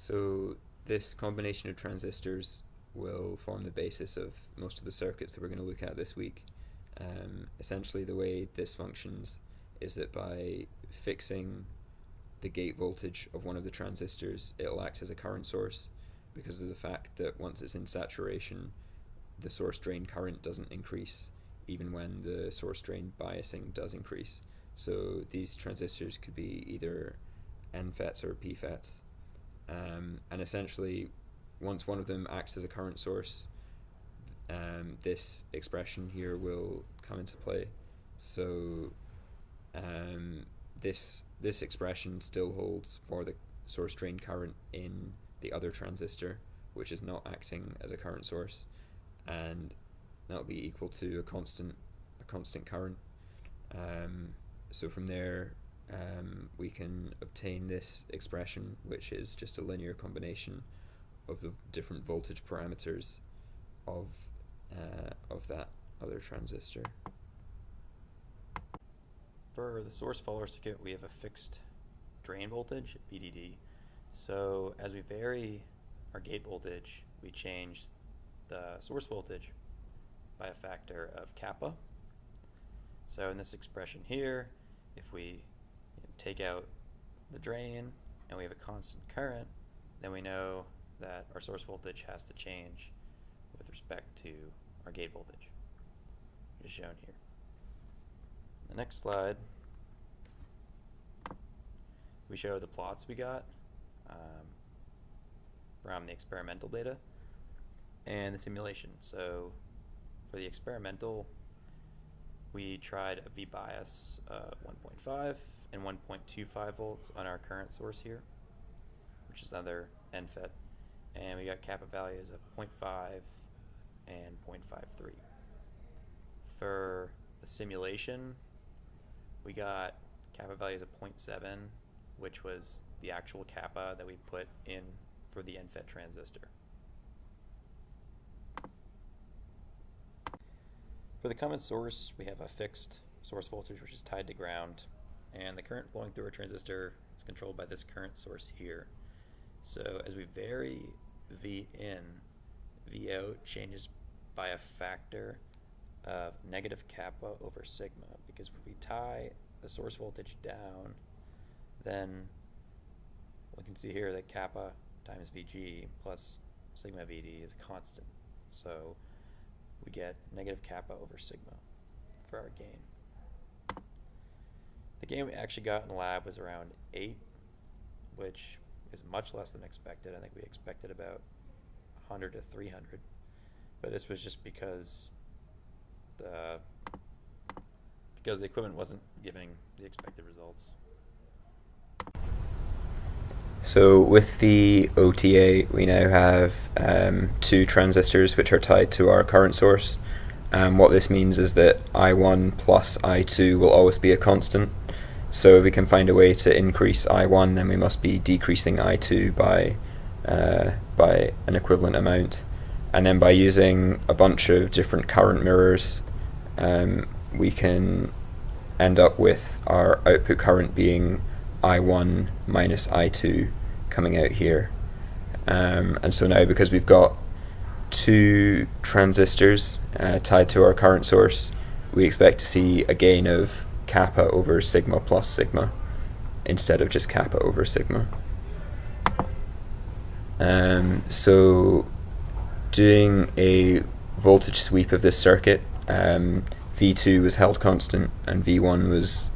So this combination of transistors will form the basis of most of the circuits that we're going to look at this week. Essentially, the way this functions is that by fixing the gate voltage of one of the transistors, it'll act as a current source because of the fact that once it's in saturation, the source drain current doesn't increase even when the source drain biasing does increase. So these transistors could be either NFETs or PFETs. And essentially, once one of them acts as a current source, this expression here will come into play. So this expression still holds for the source drain current in the other transistor, which is not acting as a current source, and that'll be equal to a constant current. So from there, we can obtain this expression, which is just a linear combination of the different voltage parameters of that other transistor. For the source follower circuit, we have a fixed drain voltage, VDD. So as we vary our gate voltage, we change the source voltage by a factor of kappa. So in this expression here, if we take out the drain and we have a constant current, then we know that our source voltage has to change with respect to our gate voltage, which is shown here. The next slide, we show the plots we got from the experimental data and the simulation. So for the experimental, we tried a V-bias of 1.5 and 1.25 volts on our current source here, which is another NFET, and we got kappa values of 0.5 and 0.53. For the simulation, we got kappa values of 0.7, which was the actual kappa that we put in for the NFET transistor. For the common source, we have a fixed source voltage which is tied to ground, and the current flowing through our transistor is controlled by this current source here. So as we vary V in, V out changes by a factor of negative kappa over sigma, because if we tie the source voltage down, then we can see here that kappa times Vg plus sigma Vd is a constant. So we get negative kappa over sigma for our gain. The gain we actually got in the lab was around 8, which is much less than expected. I think we expected about 100 to 300, but this was just because the equipment wasn't giving the expected results. So with the OTA, we now have 2 transistors which are tied to our current source. What this means is that I1 plus I2 will always be a constant. So if we can find a way to increase I1, then we must be decreasing I2 by an equivalent amount. And then by using a bunch of different current mirrors, we can end up with our output current being I1 minus I2 coming out here. And so now, because we've got 2 transistors tied to our current source, we expect to see a gain of kappa over sigma plus sigma instead of just kappa over sigma. So doing a voltage sweep of this circuit, V2 was held constant and V1 was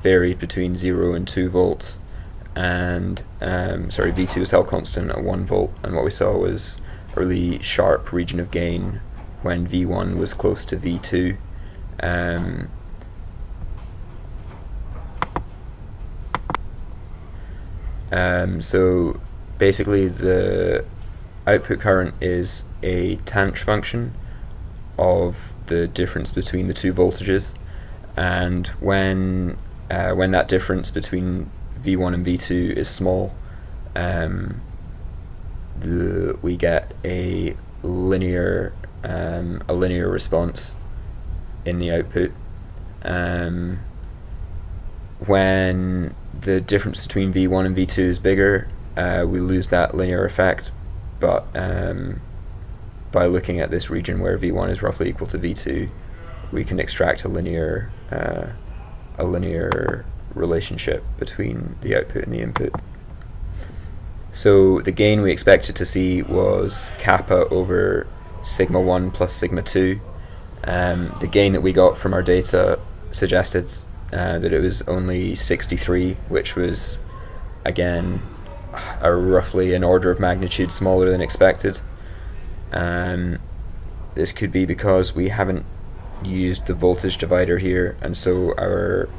varied between 0 and 2 volts, and V2 was held constant at 1 volt, and what we saw was a really sharp region of gain when V1 was close to V2. So basically the output current is a tanh function of the difference between the 2 voltages, and when that difference between V1 and V2 is small, we get a linear response in the output. When the difference between V1 and V2 is bigger, we lose that linear effect, but by looking at this region where V1 is roughly equal to V2, we can extract a linear relationship between the output and the input. So the gain we expected to see was kappa over sigma 1 plus sigma 2. The gain that we got from our data suggested that it was only 63, which was, again, roughly an order of magnitude smaller than expected. This could be because we haven't used the voltage divider here, and so our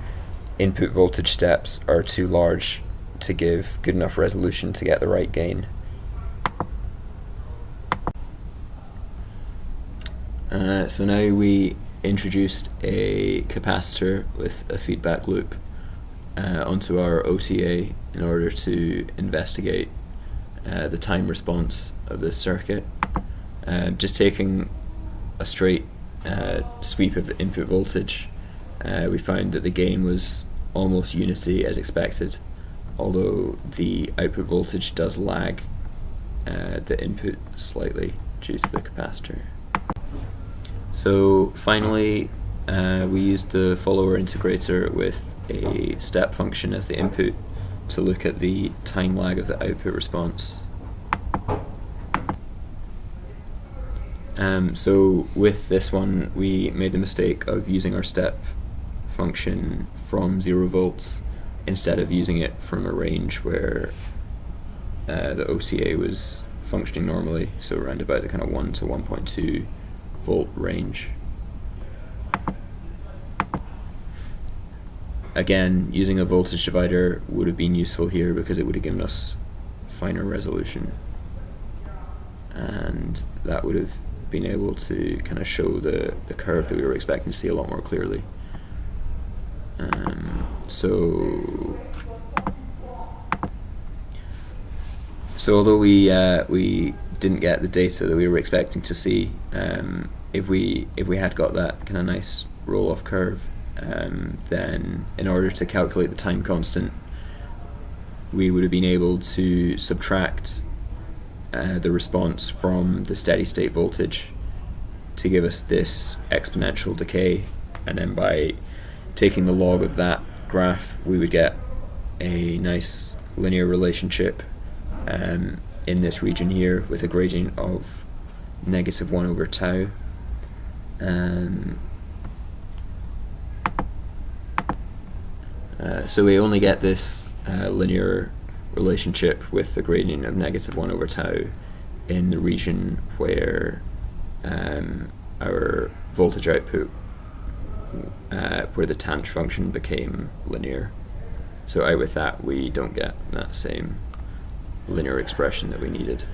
input voltage steps are too large to give good enough resolution to get the right gain. So now we introduced a capacitor with a feedback loop onto our OTA in order to investigate the time response of this circuit. Just taking a straight sweep of the input voltage, we found that the gain was almost unity as expected, although the output voltage does lag the input slightly due to the capacitor. So finally, we used the follower integrator with a step function as the input to look at the time lag of the output response. So with this one, we made the mistake of using our step function from 0 volts instead of using it from a range where the OCA was functioning normally, so around about the kind of 1 to 1.2 volt range. Again, using a voltage divider would have been useful here because it would have given us finer resolution, and that would have been able to kind of show the curve that we were expecting to see a lot more clearly. So although we didn't get the data that we were expecting to see, if we had got that kind of nice roll-off curve, then in order to calculate the time constant, we would have been able to subtract the response from the steady state voltage to give us this exponential decay, and then by taking the log of that graph, we would get a nice linear relationship in this region here with a gradient of -1 over tau. So we only get this linear relationship with the gradient of -1 over tau in the region where our voltage output, where the tanh function became linear. So out with that, we don't get that same linear expression that we needed.